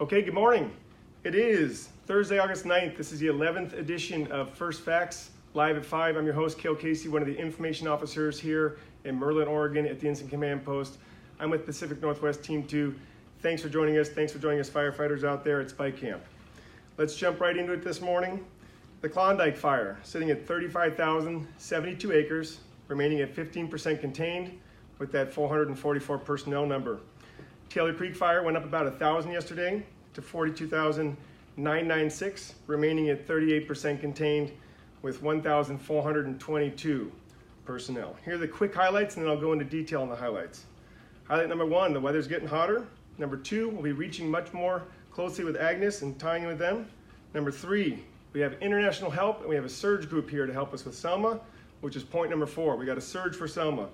Okay, good morning. It is Thursday, August 9th. This is the 11th edition of First Facts, live at 5. I'm your host, Cale Casey, one of the information officers here in Merlin, Oregon at the Incident Command Post. I'm with Pacific Northwest Team 2. Thanks for joining us. Thanks for joining us firefighters out there at Spike Camp. Let's jump right into it this morning. The Klondike Fire, sitting at 35,072 acres, remaining at 15% contained with that 444 personnel number. Taylor Creek Fire went up about 1,000 yesterday to 42,996, remaining at 38% contained with 1,422 personnel. Here are the quick highlights, and then I'll go into detail on the highlights. Highlight number 1, the weather's getting hotter. Number 2, we'll be reaching much more closely with Agnes and tying in with them. Number 3, we have international help, and we have a surge group here to help us with Selma, which is point number 4. We got a surge for Selma.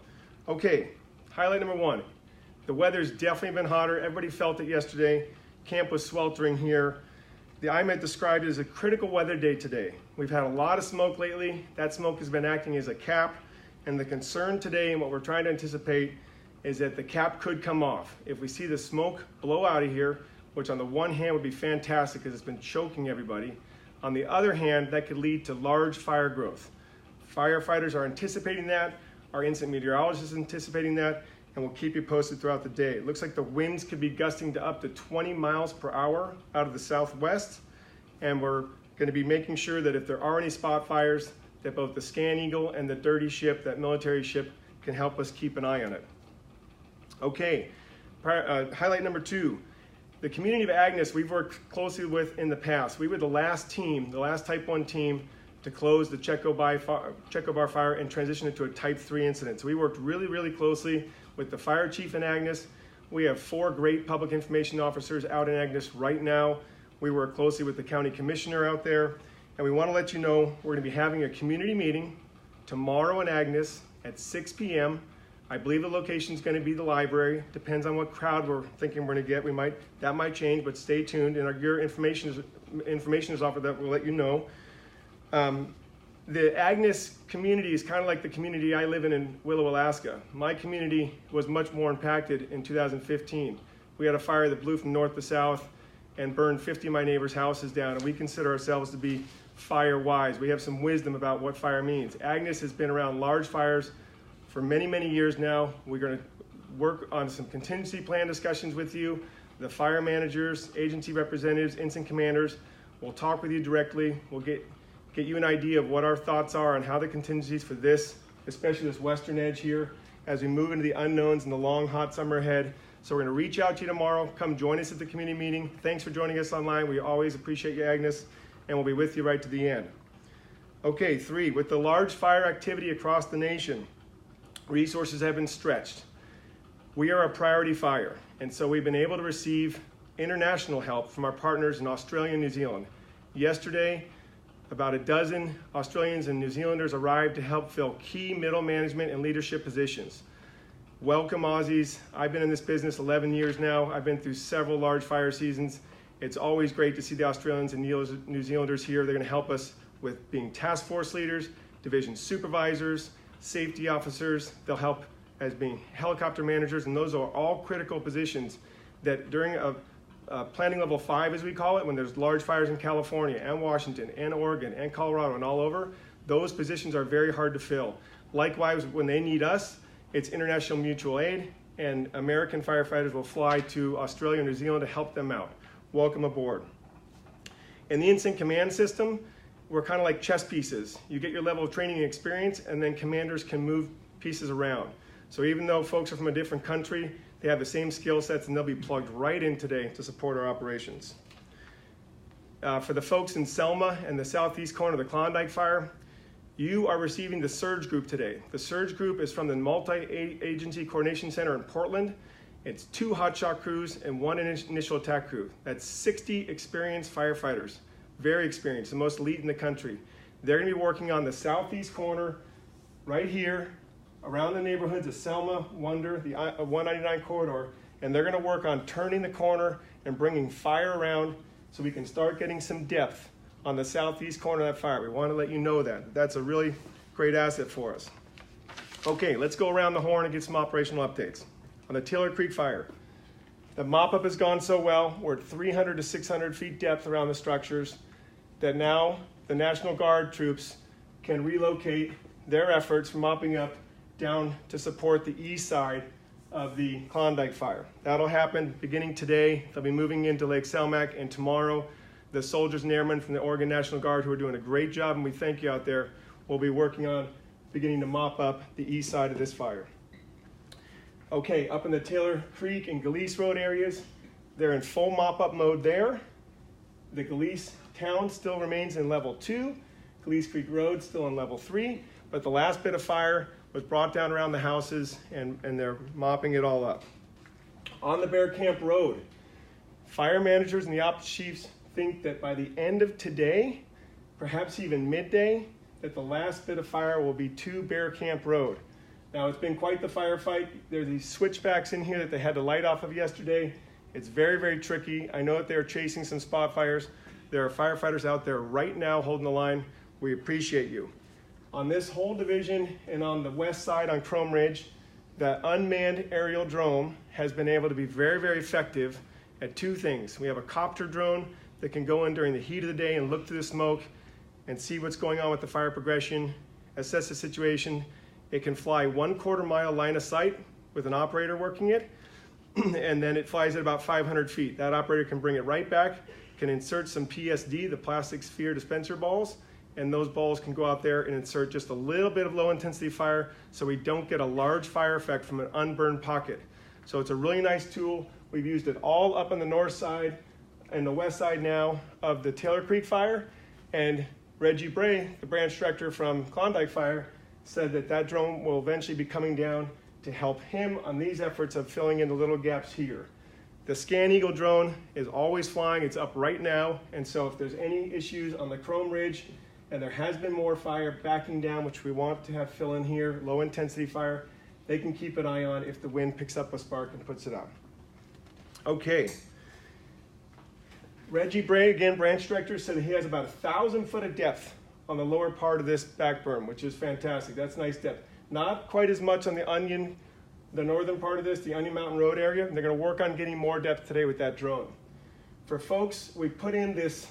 Okay, highlight number 1. The weather's definitely been hotter. Everybody felt it yesterday. Camp was sweltering here. The IMET described it as a critical weather day today. We've had a lot of smoke lately. That smoke has been acting as a cap. And the concern today and what we're trying to anticipate is that the cap could come off. If we see the smoke blow out of here, which on the one hand would be fantastic because it's been choking everybody. On the other hand, that could lead to large fire growth. Firefighters are anticipating that. Our incident meteorologist is anticipating that. And we'll keep you posted throughout the day. It looks like the winds could be gusting to up to 20 miles per hour out of the southwest. And we're going to be making sure that if there are any spot fires, that both the Scan Eagle and the Dirty Ship, that military ship, can help us keep an eye on it. Okay, highlight number 2. The community of Agnes we've worked closely with in the past. We were the last team, the last Type 1 team to close the Checo Bar fire and transition it to a Type 3 incident. So we worked really closely with the fire chief in Agnes. We have 4 great public information officers out in Agnes right now. We work closely with the county commissioner out there. And we want to let you know we're going to be having a community meeting tomorrow in Agnes at 6 p.m. I believe the location is going to be the library. Depends on what crowd we're thinking we're going to get. That might change, but stay tuned. And your information is offered that we'll let you know. The Agnes community is kind of like the community I live in Willow, Alaska. My community was much more impacted in 2015. We had a fire that blew from north to south and burned 50 of my neighbors' houses down, and we consider ourselves to be fire wise. We have some wisdom about what fire means. Agnes has been around large fires for many years now. We're going to work on some contingency plan discussions with you, the fire managers, agency representatives, incident commanders. We'll talk with you directly. We'll get you an idea of what our thoughts are on how the contingencies for this, especially this western edge here, as we move into the unknowns and the long, hot summer ahead. So we're going to reach out to you tomorrow. Come join us at the community meeting. Thanks for joining us online. We always appreciate you, Agnes, and we'll be with you right to the end. Okay, 3, with the large fire activity across the nation, resources have been stretched. We are a priority fire, and so we've been able to receive international help from our partners in Australia and New Zealand. Yesterday, about a dozen Australians and New Zealanders arrived to help fill key middle management and leadership positions. Welcome, Aussies. I've been in this business 11 years now. I've been through several large fire seasons. It's always great to see the Australians and New Zealanders here. They're going to help us with being task force leaders, division supervisors, safety officers. They'll help as being helicopter managers, and those are all critical positions that during a planning level 5, as we call it, when there's large fires in California and Washington and Oregon and Colorado and all over, those positions are very hard to fill. Likewise, when they need us, it's international mutual aid, and American firefighters will fly to Australia and New Zealand to help them out. Welcome aboard. In the incident command system, we're kind of like chess pieces. You get your level of training and experience, and then commanders can move pieces around. So even though folks are from a different country, they have the same skill sets, and they'll be plugged right in today to support our operations. For the folks in Selma and the southeast corner of the Klondike Fire, you are receiving the surge group today. The surge group is from the Multi-Agency Coordination Center in Portland. It's 2 hotshot crews and 1 initial attack crew. That's 60 experienced firefighters, very experienced, the most elite in the country. They're going to be working on the southeast corner right here, around the neighborhoods of Selma, Wonder, the 199 corridor, and they're going to work on turning the corner and bringing fire around so we can start getting some depth on the southeast corner of that fire. We want to let you know that. That's a really great asset for us. Okay, let's go around the horn and get some operational updates. On the Taylor Creek Fire, The mop-up has gone so well, we're at 300 to 600 feet depth around the structures, that now the National Guard troops can relocate their efforts from mopping up down to support the east side of the Klondike Fire. That'll happen beginning today. They'll be moving into Lake Selmac, and tomorrow the soldiers and airmen from the Oregon National Guard, who are doing a great job, and we thank you out there, will be working on beginning to mop up the east side of this fire. Okay, up in the Taylor Creek and Galeese Road areas, they're in full mop-up mode there. The Galeese town still remains in level 2. Galeese Creek Road still in level 3, but the last bit of fire was brought down around the houses, and they're mopping it all up. On the Bear Camp Road, fire managers and the ops chiefs think that by the end of today, perhaps even midday, that the last bit of fire will be to Bear Camp Road. Now, it's been quite the firefight. There's these switchbacks in here that they had to light off of yesterday. It's very, very tricky. I know that they're chasing some spot fires. There are firefighters out there right now holding the line. We appreciate you. On this whole division and on the west side on Chrome Ridge, the unmanned aerial drone has been able to be very, very effective at 2 things. We have a copter drone that can go in during the heat of the day and look through the smoke and see what's going on with the fire progression, assess the situation. It can fly 1/4 mile line of sight with an operator working it, and then it flies at about 500 feet. That operator can bring it right back, can insert some PSD, the plastic sphere dispenser balls, and those balls can go out there and insert just a little bit of low intensity fire so we don't get a large fire effect from an unburned pocket. So it's a really nice tool. We've used it all up on the north side and the west side now of the Taylor Creek Fire, and Reggie Bray, the branch director from Klondike Fire, said that that drone will eventually be coming down to help him on these efforts of filling in the little gaps here. The Scan Eagle drone is always flying. It's up right now, and so if there's any issues on the Chrome Ridge, and there has been more fire backing down, which we want to have fill in here, low intensity fire, they can keep an eye on if the wind picks up a spark and puts it out. Okay. Reggie Bray, again, branch director, said that he has about 1,000 foot of depth on the lower part of this back berm, which is fantastic. That's nice depth. Not quite as much on the Onion, the northern part of this, the Onion Mountain Road area. They're going to work on getting more depth today with that drone. For folks, we put in this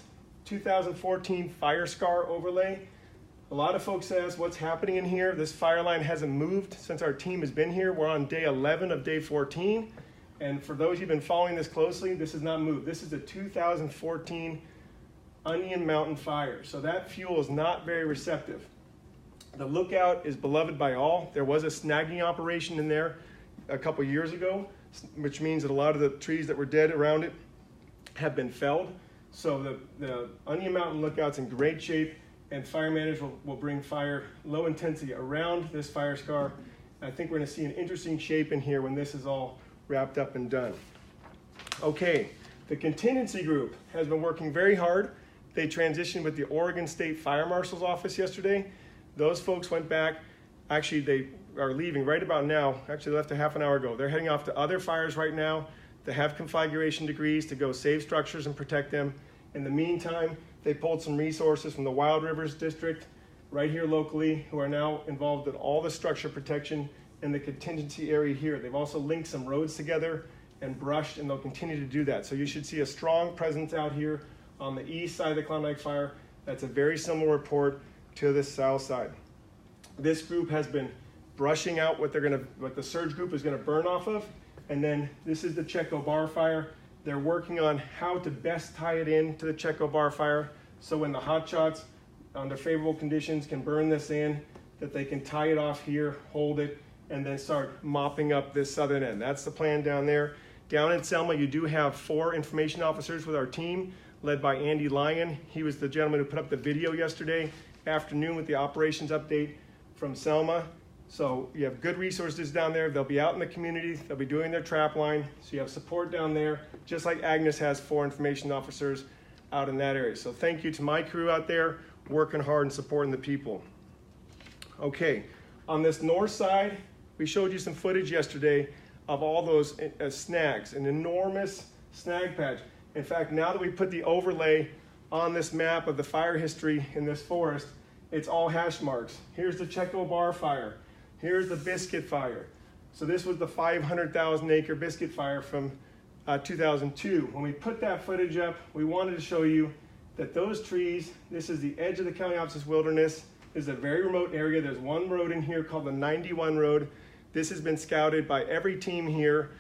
2014 fire scar overlay. A lot of folks ask what's happening in here. This fire line hasn't moved since our team has been here. We're on day 11 of day 14. And for those who've been following this closely, this has not moved. This is a 2014 Onion Mountain fire. So that fuel is not very receptive. The lookout is beloved by all. There was a snagging operation in there a couple years ago, which means that a lot of the trees that were dead around it have been felled. So the Onion Mountain lookout's in great shape, and fire managers will bring fire low intensity around this fire scar. I think we're going to see an interesting shape in here when this is all wrapped up and done. Okay, the contingency group has been working very hard. They transitioned with the Oregon State Fire Marshal's office yesterday. Those folks went back. Actually, they are leaving right about now. Actually, they left a half an hour ago. They're heading off to other fires right now that have conflagration degrees to go save structures and protect them. In the meantime, they pulled some resources from the Wild Rivers District right here locally, who are now involved in all the structure protection in the contingency area here. They've also linked some roads together and brushed, and they'll continue to do that. So you should see a strong presence out here on the east side of the Klondike Fire. That's a very similar report to the south side. This group has been brushing out what the surge group is gonna burn off of, and then this is the Checo Bar Fire. They're working on how to best tie it in to the Checo Bar Fire, so when the hotshots under favorable conditions can burn this in, that they can tie it off here, hold it, and then start mopping up this southern end. That's the plan down there. Down in Selma, you do have 4 information officers with our team, led by Andy Lyon. He was the gentleman who put up the video yesterday afternoon with the operations update from Selma. So you have good resources down there. They'll be out in the community. They'll be doing their trap line. So you have support down there, just like Agnes has 4 information officers out in that area. So thank you to my crew out there working hard and supporting the people. Okay, on this north side, we showed you some footage yesterday of all those snags, an enormous snag patch. In fact, now that we put the overlay on this map of the fire history in this forest, it's all hash marks. Here's the Checo Bar Fire. Here's the Biscuit Fire. So this was the 500,000 acre Biscuit Fire from 2002. When we put that footage up, we wanted to show you that those trees, this is the edge of the Coleopsis wilderness. This is a very remote area. There's one road in here called the 91 Road. This has been scouted by every team here.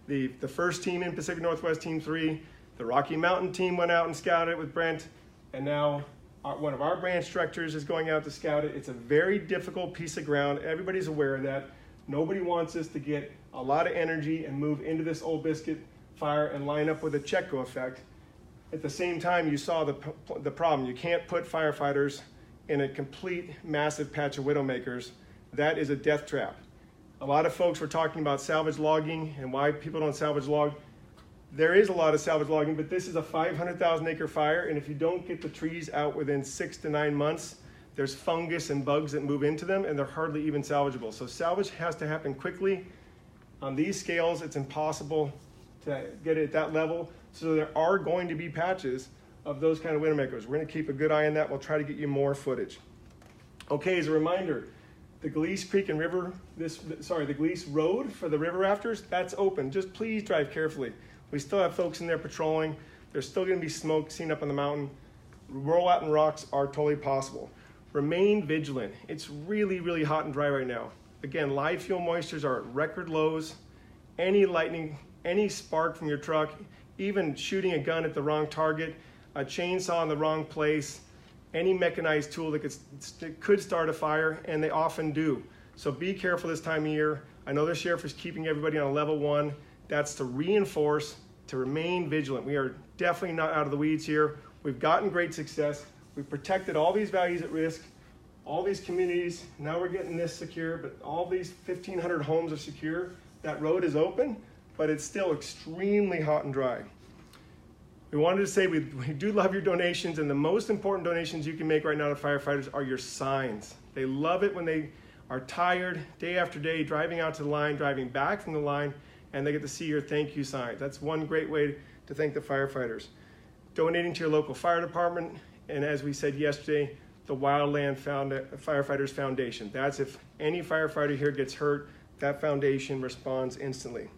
The first team in Pacific Northwest, Team 3, the Rocky Mountain team went out and scouted it with Brent, and now one of our branch directors is going out to scout it. It's a very difficult piece of ground. Everybody's aware of that. Nobody wants us to get a lot of energy and move into this old Biscuit Fire and line up with a Chetco effect. At the same time, you saw the problem. You can't put firefighters in a complete massive patch of widowmakers. That is a death trap. A lot of folks were talking about salvage logging and why people don't salvage log. There is a lot of salvage logging, but this is a 500,000 acre fire, and if you don't get the trees out within 6 to 9 months, there's fungus and bugs that move into them, and they're hardly even salvageable. So salvage has to happen quickly. On these scales, it's impossible to get it at that level. So there are going to be patches of those kind of widowmakers. We're gonna keep a good eye on that. We'll try to get you more footage. Okay, as a reminder, the Glees Creek and River, the Glees Road for the river rafters, that's open. Just please drive carefully. We still have folks in there patrolling. There's still gonna be smoke seen up on the mountain. Rollout and rocks are totally possible. Remain vigilant. It's really, really hot and dry right now. Again, live fuel moistures are at record lows. Any lightning, any spark from your truck, even shooting a gun at the wrong target, a chainsaw in the wrong place, any mechanized tool that could start a fire, and they often do. So be careful this time of year. I know the sheriff is keeping everybody on a level 1. That's to reinforce, to remain vigilant. We are definitely not out of the weeds here. We've gotten great success. We've protected all these values at risk, all these communities. Now we're getting this secure, but all these 1,500 homes are secure. That road is open, but it's still extremely hot and dry. We wanted to say we do love your donations, and the most important donations you can make right now to firefighters are your signs. They love it when they are tired day after day, driving out to the line, driving back from the line, and they get to see your thank you signs. That's one great way to thank the firefighters. Donating to your local fire department, and as we said yesterday, the Wildland Firefighters Foundation. That's if any firefighter here gets hurt, that foundation responds instantly.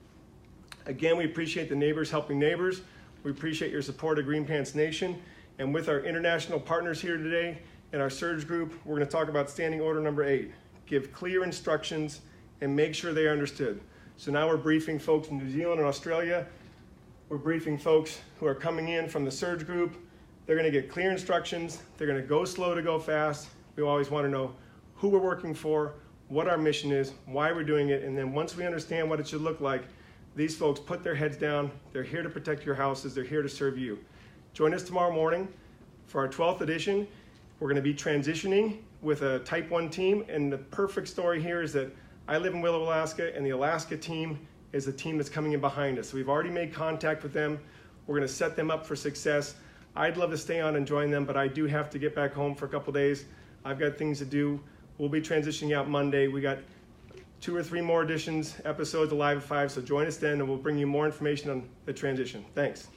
Again, we appreciate the neighbors helping neighbors. We appreciate your support of Green Pants Nation. And with our international partners here today in our surge group, we're going to talk about standing order number 8. Give clear instructions and make sure they are understood. So now we're briefing folks in New Zealand and Australia. We're briefing folks who are coming in from the surge group. They're going to get clear instructions. They're going to go slow to go fast. We always want to know who we're working for, what our mission is, why we're doing it, and then once we understand what it should look like, these folks put their heads down. They're here to protect your houses. They're here to serve you. Join us tomorrow morning for our 12th edition. We're going to be transitioning with a Type 1 team, and the perfect story here is that I live in Willow, Alaska, and the Alaska team is the team that's coming in behind us. So we've already made contact with them. We're going to set them up for success. I'd love to stay on and join them, but I do have to get back home for a couple days. I've got things to do. We'll be transitioning out Monday. We got 2 or 3 more episodes of Live at 5, so join us then and we'll bring you more information on the transition. Thanks.